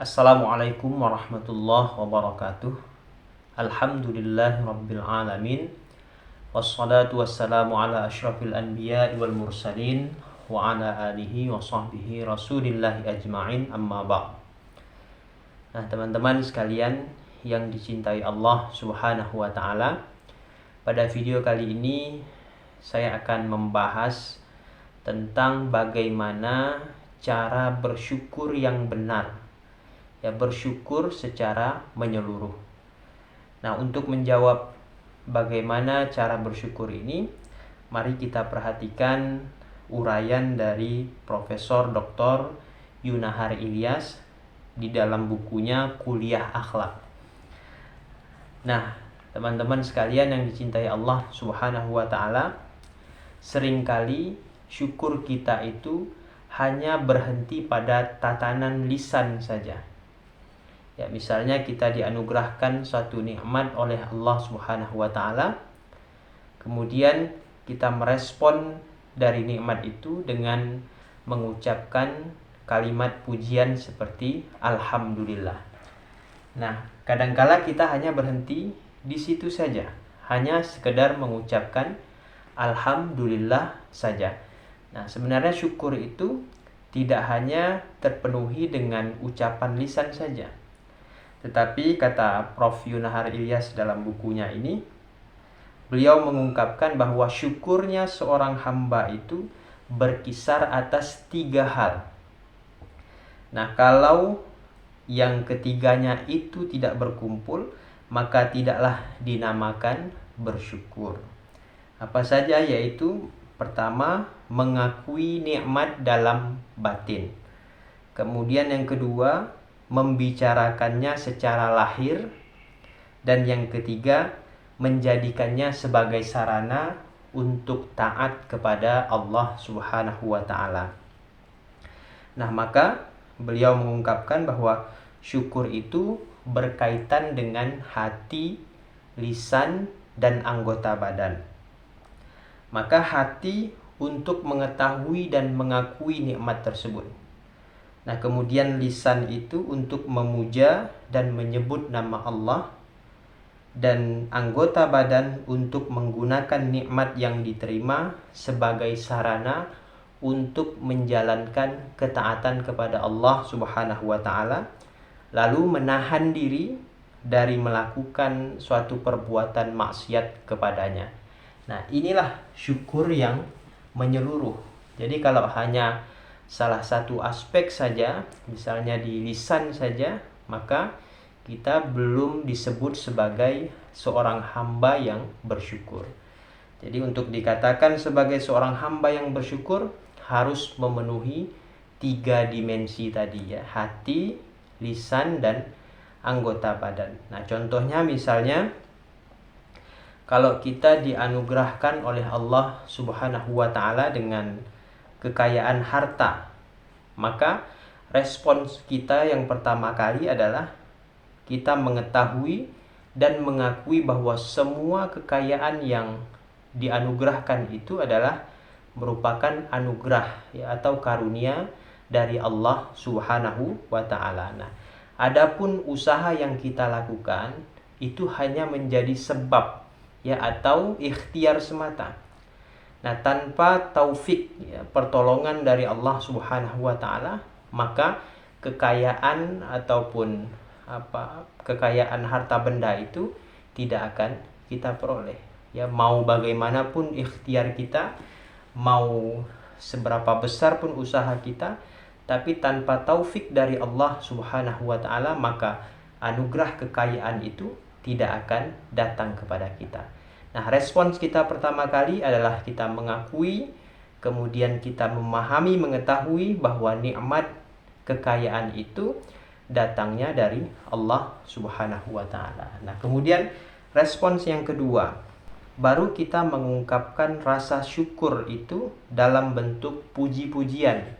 Assalamualaikum warahmatullahi wabarakatuh. Alhamdulillahirabbil alamin. Wassalatu wassalamu ala asyrafil anbiya'i wal mursalin wa ala alihi wa sahbihi rasulillahi ajma'in, amma ba'd. Nah, teman-teman sekalian yang dicintai Allah Subhanahu wa taala, pada video kali ini saya akan membahas tentang bagaimana cara bersyukur yang benar. Ya, bersyukur secara menyeluruh. Nah, untuk menjawab bagaimana cara bersyukur ini, mari kita perhatikan uraian dari Profesor Dr. Yunahar Ilyas di dalam bukunya Kuliah Akhlak. Nah, teman-teman sekalian yang dicintai Allah Subhanahu wa taala, seringkali syukur kita itu hanya berhenti pada tatanan lisan saja. Ya, misalnya kita dianugerahkan suatu nikmat oleh Allah Subhanahu wa taala, kemudian kita merespon dari nikmat itu dengan mengucapkan kalimat pujian seperti alhamdulillah. Nah, kadangkala kita hanya berhenti di situ saja, hanya sekedar mengucapkan alhamdulillah saja. Nah, sebenarnya syukur itu tidak hanya terpenuhi dengan ucapan lisan saja. Tetapi kata Prof. Yunahar Ilyas dalam bukunya ini, beliau mengungkapkan bahwa syukurnya seorang hamba itu berkisar atas 3 hal. Nah, kalau yang ketiganya itu tidak berkumpul, maka tidaklah dinamakan bersyukur. Apa saja? Yaitu pertama, mengakui nikmat dalam batin. Kemudian yang kedua, membicarakannya secara lahir. Dan yang ketiga, menjadikannya sebagai sarana untuk taat kepada Allah Subhanahu wa taala. Nah, maka beliau mengungkapkan bahwa syukur itu berkaitan dengan hati, lisan, dan anggota badan. Maka hati untuk mengetahui dan mengakui nikmat tersebut. Nah, kemudian lisan itu untuk memuja dan menyebut nama Allah, dan anggota badan untuk menggunakan nikmat yang diterima sebagai sarana untuk menjalankan ketaatan kepada Allah Subhanahu wa taala, lalu menahan diri dari melakukan suatu perbuatan maksiat kepadanya. Nah, inilah syukur yang menyeluruh. Jadi kalau hanya salah satu aspek saja, misalnya di lisan saja, maka kita belum disebut sebagai seorang hamba yang bersyukur. Jadi untuk dikatakan sebagai seorang hamba yang bersyukur harus memenuhi 3 dimensi tadi, ya, hati, lisan, dan anggota badan. Nah, contohnya misalnya kalau kita dianugerahkan oleh Allah Subhanahu wa taala dengan kekayaan harta, maka respons kita yang pertama kali adalah kita mengetahui dan mengakui bahwa semua kekayaan yang dianugerahkan itu adalah merupakan anugerah, ya, atau karunia dari Allah Subhanahu wa taala. Nah, adapun usaha yang kita lakukan itu hanya menjadi sebab, ya, atau ikhtiar semata. Nah, tanpa taufik, ya, pertolongan dari Allah Subhanahu wa taala, maka kekayaan ataupun kekayaan harta benda itu tidak akan kita peroleh. Ya, mau bagaimanapun ikhtiar kita, mau seberapa besar pun usaha kita, tapi tanpa taufik dari Allah Subhanahu wa taala, maka anugerah kekayaan itu tidak akan datang kepada kita. Nah, respons kita pertama kali adalah kita mengakui, kemudian kita memahami, mengetahui bahwa nikmat kekayaan itu datangnya dari Allah Subhanahu wa taala. Nah, kemudian respons yang kedua, baru kita mengungkapkan rasa syukur itu dalam bentuk puji-pujian.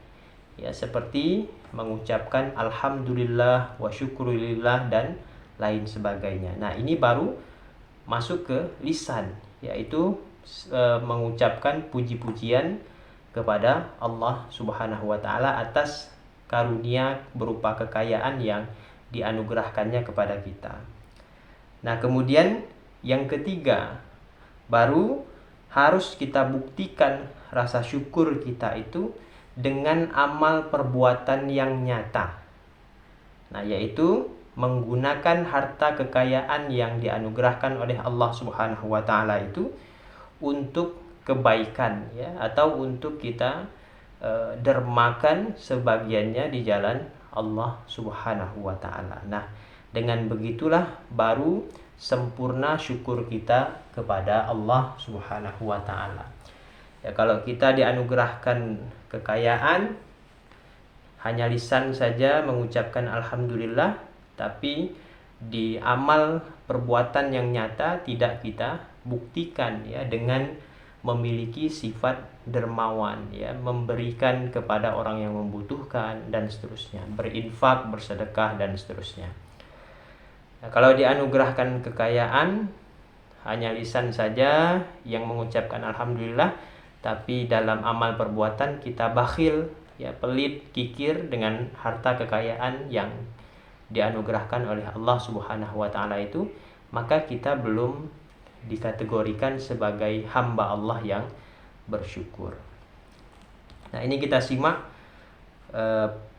Ya, seperti mengucapkan alhamdulillah wa syukurillah dan lain sebagainya. Nah, ini baru masuk ke lisan, yaitu mengucapkan puji-pujian kepada Allah Subhanahu wa taala atas karunia berupa kekayaan yang dianugerahkannya kepada kita. Nah, kemudian yang ketiga, baru harus kita buktikan rasa syukur kita itu dengan amal perbuatan yang nyata. Nah, yaitu menggunakan harta kekayaan yang dianugerahkan oleh Allah Subhanahu wa taala itu untuk kebaikan, ya, atau untuk kita dermakan sebagiannya di jalan Allah Subhanahu wa taala. Nah, dengan begitulah baru sempurna syukur kita kepada Allah Subhanahu wa taala. Ya, kalau kita dianugerahkan kekayaan, hanya lisan saja mengucapkan alhamdulillah, tapi di amal perbuatan yang nyata tidak kita buktikan, ya, dengan memiliki sifat dermawan, ya, memberikan kepada orang yang membutuhkan dan seterusnya, berinfak, bersedekah dan seterusnya. Nah, kalau dianugerahkan kekayaan, hanya lisan saja yang mengucapkan alhamdulillah, tapi dalam amal perbuatan kita bakhil, ya, pelit, kikir dengan harta kekayaan yang dianugerahkan oleh Allah Subhanahu wa taala itu, maka kita belum dikategorikan sebagai hamba Allah yang bersyukur. Nah, ini kita simak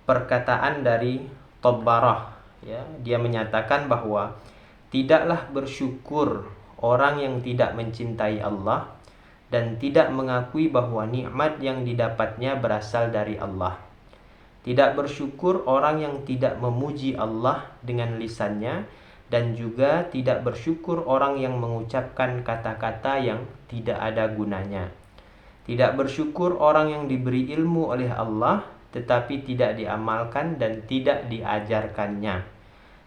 perkataan dari Tabbarah, ya. Dia menyatakan bahwa tidaklah bersyukur orang yang tidak mencintai Allah dan tidak mengakui bahwa nikmat yang didapatnya berasal dari Allah. Tidak bersyukur orang yang tidak memuji Allah dengan lisannya, dan juga tidak bersyukur orang yang mengucapkan kata-kata yang tidak ada gunanya. Tidak bersyukur orang yang diberi ilmu oleh Allah tetapi tidak diamalkan dan tidak diajarkannya.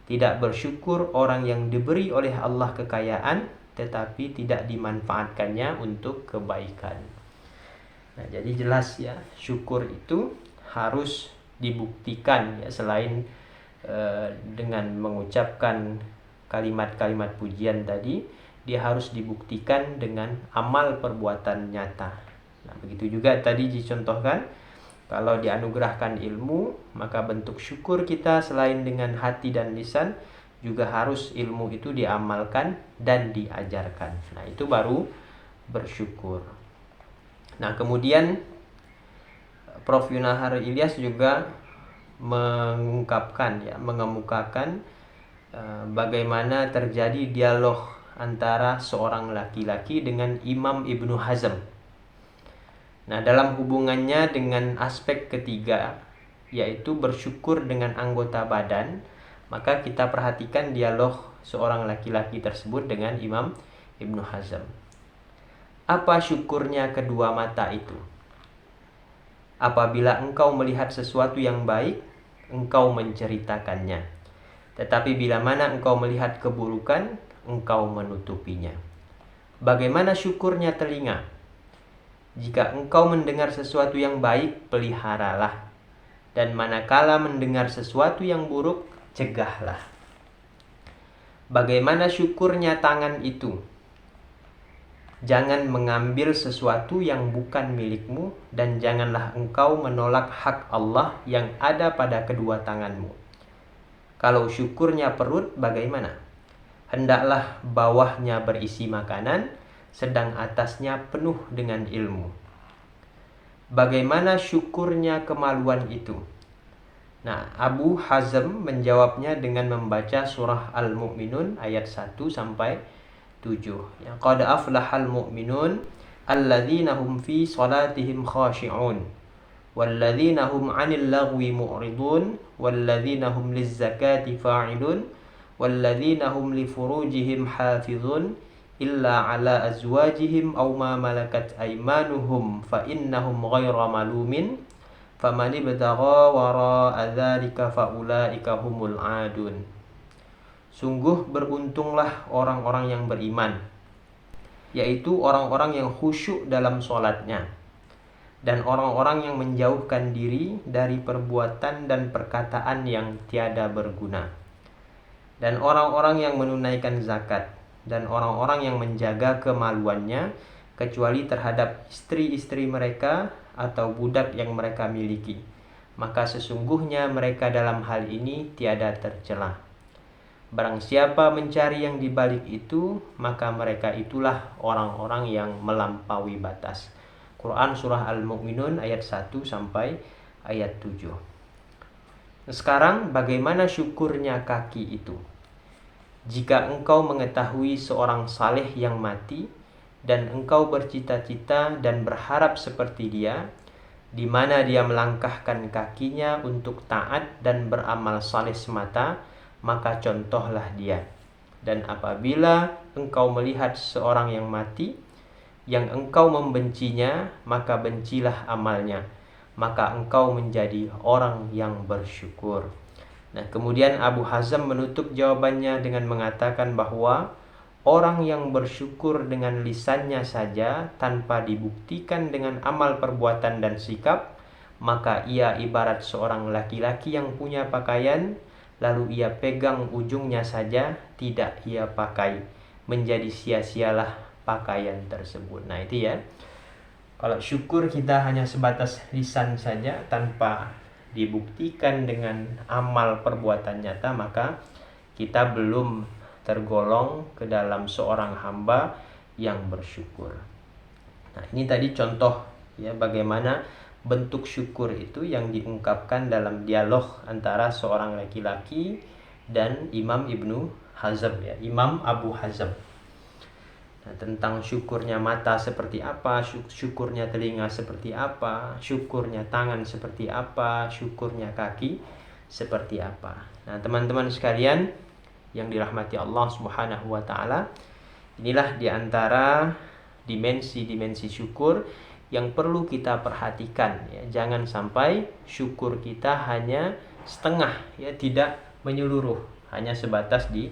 Tidak bersyukur orang yang diberi oleh Allah kekayaan tetapi tidak dimanfaatkannya untuk kebaikan. Nah, jadi jelas, ya, syukur itu harus dibuktikan, ya, selain dengan mengucapkan kalimat-kalimat pujian tadi, dia harus dibuktikan dengan amal perbuatan nyata. Nah, begitu juga tadi dicontohkan, kalau dianugerahkan ilmu, maka bentuk syukur kita selain dengan hati dan lisan, juga harus ilmu itu diamalkan dan diajarkan. Nah, itu baru bersyukur. Nah, kemudian Prof. Yunahar Ilyas juga mengungkapkan, ya, mengemukakan bagaimana terjadi dialog antara seorang laki-laki dengan Imam Ibnu Hazm. Nah, dalam hubungannya dengan aspek ketiga, yaitu bersyukur dengan anggota badan, maka kita perhatikan dialog seorang laki-laki tersebut dengan Imam Ibnu Hazm. Apa syukurnya kedua mata itu? Apabila engkau melihat sesuatu yang baik, engkau menceritakannya. Tetapi bila mana engkau melihat keburukan, engkau menutupinya. Bagaimana syukurnya telinga? Jika engkau mendengar sesuatu yang baik, peliharalah. Dan manakala mendengar sesuatu yang buruk, cegahlah. Bagaimana syukurnya tangan itu? Jangan mengambil sesuatu yang bukan milikmu, dan janganlah engkau menolak hak Allah yang ada pada kedua tanganmu. Kalau syukurnya perut, bagaimana? Hendaklah bawahnya berisi makanan, sedang atasnya penuh dengan ilmu. Bagaimana syukurnya kemaluan itu? Nah, Abu Hazm menjawabnya dengan membaca surah Al-Mu'minun ayat 1 sampai 7. Ya, qad aflahal mu'minun alladzina hum fi salatihim khashi'un walladzina hum 'anil lagwi mu'ridun walladzina hum lizzakati fa'ilun walladzina hum li furujihim hafizun illa 'ala azwajihim aw ma malakat aymanuhum fa innahum ghairu malumin faman ibtagha wara'a dzalika fa ulaika humul 'adun. Sungguh beruntunglah orang-orang yang beriman, yaitu orang-orang yang khusyuk dalam sholatnya, dan orang-orang yang menjauhkan diri dari perbuatan dan perkataan yang tiada berguna, dan orang-orang yang menunaikan zakat, dan orang-orang yang menjaga kemaluannya, kecuali terhadap istri-istri mereka atau budak yang mereka miliki. maka sesungguhnya mereka dalam hal ini tiada tercela. Barang siapa mencari yang dibalik itu, maka mereka itulah orang-orang yang melampaui batas. Quran Surah Al-Mu'minun ayat 1 sampai ayat 7. Sekarang bagaimana syukurnya kaki itu? Jika engkau mengetahui seorang saleh yang mati, dan engkau bercita-cita dan berharap seperti dia, di mana dia melangkahkan kakinya untuk taat dan beramal saleh semata, maka contohlah dia. Dan apabila engkau melihat seorang yang mati, yang engkau membencinya, maka bencilah amalnya, maka engkau menjadi orang yang bersyukur. Nah, kemudian Abu Hazm menutup jawabannya dengan mengatakan bahwa orang yang bersyukur dengan lisannya saja tanpa dibuktikan dengan amal perbuatan dan sikap, maka ia ibarat seorang laki-laki yang punya pakaian, lalu ia pegang ujungnya saja, tidak ia pakai, menjadi sia-sialah pakaian tersebut. Nah itu ya, kalau syukur kita hanya sebatas lisan saja tanpa dibuktikan dengan amal perbuatan nyata, maka kita belum tergolong ke dalam seorang hamba yang bersyukur. Nah ini tadi contoh ya bagaimana bentuk syukur itu yang diungkapkan dalam dialog antara seorang laki-laki dan Imam Ibnu Hazm ya, Imam Abu Hazm. Nah, tentang syukurnya mata seperti apa, syukurnya telinga seperti apa, syukurnya tangan seperti apa, syukurnya kaki seperti apa. Nah, teman-teman sekalian yang dirahmati Allah Subhanahu wa taala, inilah diantara dimensi-dimensi syukur yang perlu kita perhatikan ya. Jangan sampai syukur kita hanya setengah ya, tidak menyeluruh, hanya sebatas di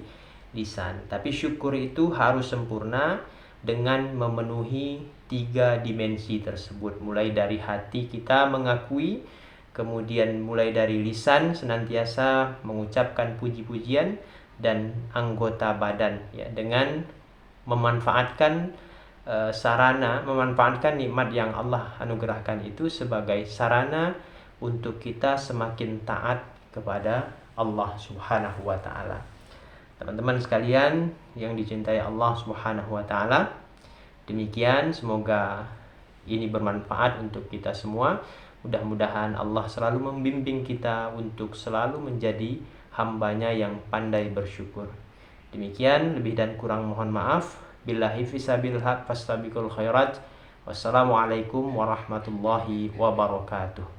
lisan. Tapi syukur itu harus sempurna dengan memenuhi 3 dimensi tersebut. Mulai dari hati kita mengakui, kemudian mulai dari lisan senantiasa mengucapkan puji-pujian, dan anggota badan ya, dengan memanfaatkan memanfaatkan nikmat yang Allah anugerahkan itu sebagai sarana untuk kita semakin taat kepada Allah Subhanahu wa taala. Teman-teman sekalian yang dicintai Allah Subhanahu wa taala, demikian semoga ini bermanfaat untuk kita semua. Mudah-mudahan Allah selalu membimbing kita untuk selalu menjadi hambanya yang pandai bersyukur. Demikian, lebih dan kurang mohon maaf. Billahi fisabil haq fastabiqul khairat. Wassalamualaikum warahmatullahi wabarakatuh.